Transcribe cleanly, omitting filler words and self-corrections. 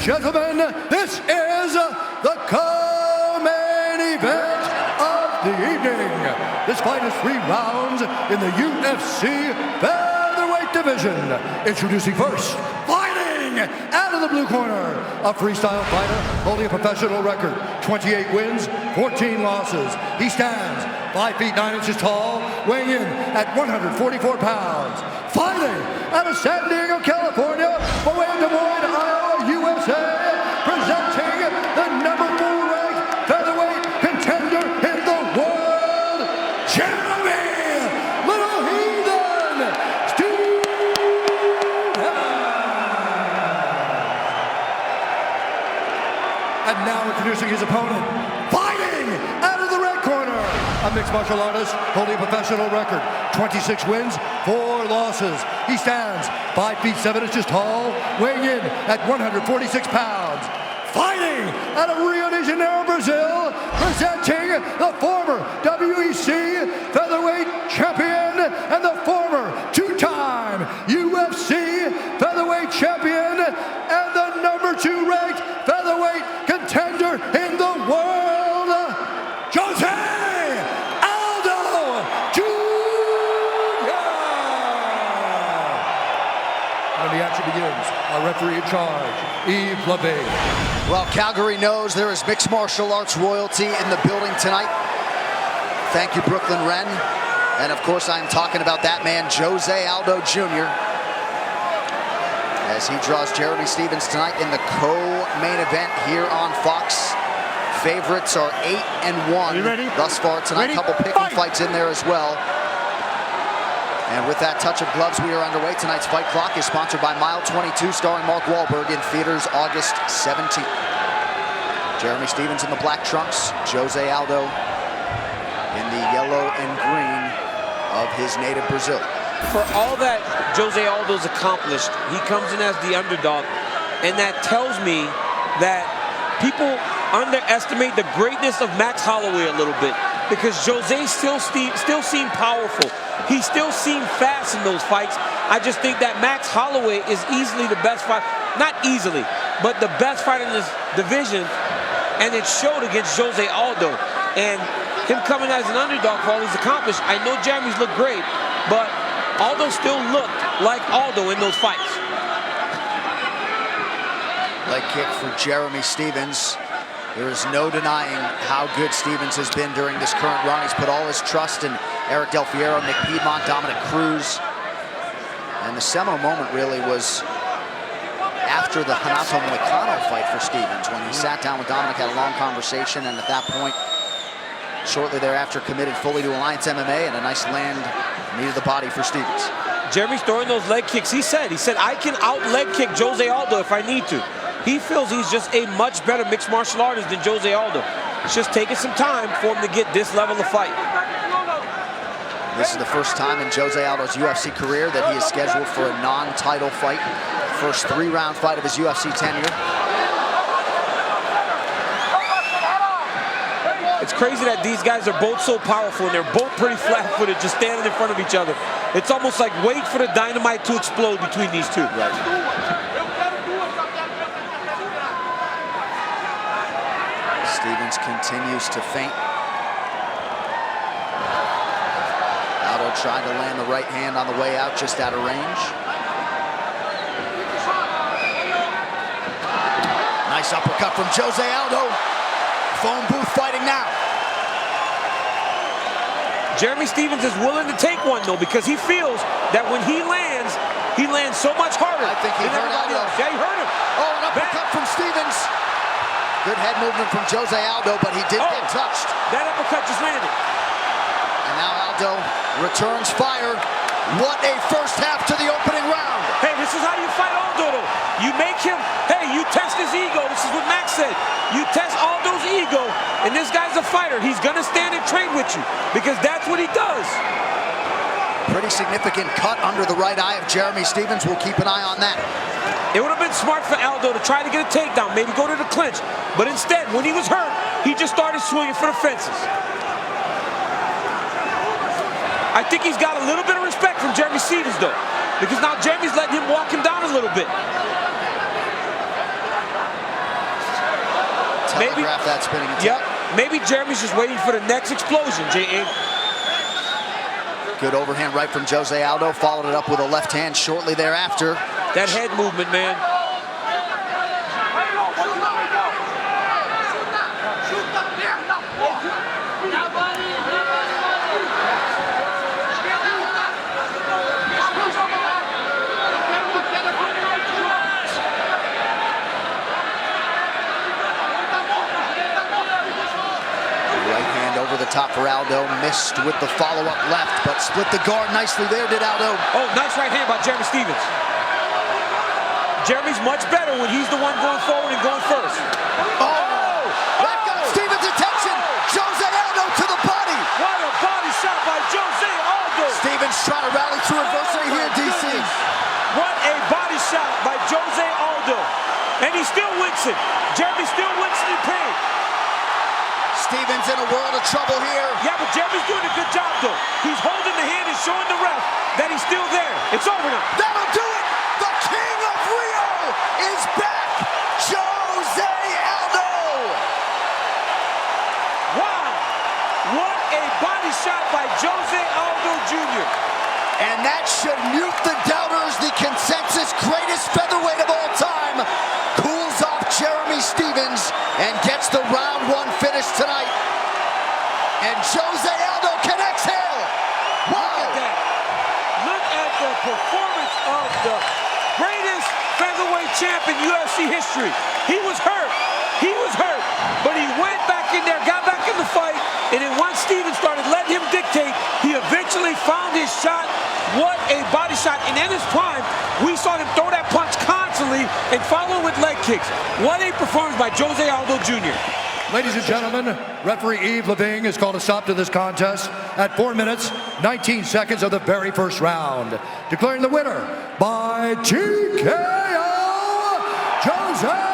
gentlemen, this is the co-main event of the evening. This fight is 3 rounds in the UFC featherweight division. Introducing first, fighting out of the blue corner, a freestyle fighter holding a professional record, 28 wins, 14 losses. He stands 5 feet 9 inches tall, weighing in at 144 pounds. Fighting out of San Diego, California, by way of Des Moines, Iowa, USA, presenting the #4 ranked featherweight contender in the world, Jeremy Little Heathen Stevens. And now introducing his opponent, fighting out of the red corner, a mixed martial artist holding a professional record, 26 wins, 4 losses. He stands 5 feet 7 inches tall, weighing in at 146 pounds. Fighting out of Rio de Janeiro, Brazil, presenting the former WEC featherweight champion and the former 2-time UFC featherweight champion and the #2 ranked featherweight contender in the world, Jose Aldo Jr. When the action begins, our referee in charge, Yves Lavigne. Well, Calgary knows there is mixed martial arts royalty in the building tonight. Thank you, Brooklyn Wren. And of course, I'm talking about that man, Jose Aldo Jr., as he draws Jeremy Stevens tonight in the co-main event here on Fox. Favorites are 8-1 thus far tonight. A couple picking fights in there as well. And with that touch of gloves, we are underway. Tonight's Fight Clock is sponsored by Mile 22, starring Mark Wahlberg, in theaters August 17th. Jeremy Stevens in the black trunks, Jose Aldo in the yellow and green of his native Brazil. For all that Jose Aldo's accomplished, he comes in as the underdog, and that tells me that people underestimate the greatness of Max Holloway a little bit, because Jose still seemed powerful. He still seemed fast in those fights. I just think that Max Holloway is easily the best fighter, not easily, but the best fighter in this division, and it showed against Jose Aldo. And him coming as an underdog for all he's accomplished, I know Jeremy's looked great, but Aldo still looked like Aldo in those fights. Leg kick for Jeremy Stevens. There is no denying how good Stevens has been during this current run. He's put all his trust in Eric Del Fierro, Nick Piedmont, Dominic Cruz. And the seminal moment really was after the Renato Moicano fight for Stevens, when he sat down with Dominic, had a long conversation, and at that point, shortly thereafter, committed fully to Alliance MMA, and a nice land knee to the body for Stevens. Jeremy's throwing those leg kicks. He said, I can out-leg kick Jose Aldo if I need to. He feels he's just a much better mixed martial artist than Jose Aldo. It's just taking some time for him to get this level of fight. This is the first time in Jose Aldo's UFC career that he is scheduled for a non-title fight. First 3-round fight of his UFC tenure. It's crazy that these guys are both so powerful, and they're both pretty flat-footed, just standing in front of each other. It's almost like wait for the dynamite to explode between these two. Right. Stevens continues to feint. Aldo tried to land the right hand on the way out, just out of range. Nice uppercut from Jose Aldo. Phone booth fighting now. Jeremy Stevens is willing to take one, though, because he feels that when he lands so much harder. I think he hurt Aldo. Yeah, he hurt him. Oh, an uppercut from Stevens. Good head movement from Jose Aldo, but he did get touched. That uppercut just landed. And now Aldo returns fire. What a first half to the opening round. Hey, this is how you fight Aldo, though. You make him, hey, you test his ego. This is what Max said. You test Aldo's ego, and this guy's a fighter. He's going to stand and train with you, because that's what he does. Pretty significant cut under the right eye of Jeremy Stevens. We'll keep an eye on that. It would have been smart for Aldo to try to get a takedown, maybe go to the clinch. But instead, when he was hurt, he just started swinging for the fences. I think he's got a little bit of respect from Jeremy Stevens, though, because now Jeremy's letting him walk him down a little bit. telegraph that spinning attack. Yep. Maybe Jeremy's just waiting for the next explosion, J.A. Good overhand right from Jose Aldo. Followed it up with a left hand shortly thereafter. That head movement, man. Over the top for Aldo, missed with the follow-up left, but split the guard nicely there, did Aldo. Oh, nice right hand by Jeremy Stephens. Jeremy's much better when he's the one going forward and going first. Oh! That got Stephens' attention! Jose Aldo to the body! What a body shot by Jose Aldo! Stephens trying to rally through adversity here, DC. What a body shot by Jose Aldo. And he's still wincing. Jeremy's still wincing in pain. Stephens in a world of trouble here. Yeah, but Jeremy's doing a good job, though. He's holding the hand and showing the ref that he's still there. It's over now. That'll do it! The King of Rio is back! Jose Aldo! Wow! What a body shot by Jose Aldo Jr. And that should mute the doubters. The consensus greatest featherweight of all time cools off Jeremy Stephens and gets the round one finish tonight. And Jose Aldo can exhale. Wow! Look at that. Look at the performance of the greatest featherweight champ in UFC history. He was hurt. He was hurt. But he went back in there, got back in the fight, and then once Stephens started letting him dictate, he eventually found his shot. What a body shot. And in his prime, we saw him throw that punch constantly and follow with leg kicks. What a performance by Jose Aldo Jr. Ladies and gentlemen, referee Yves Leving has called a stop to this contest at 4 minutes, 19 seconds of the very first round, declaring the winner by TKO, Jose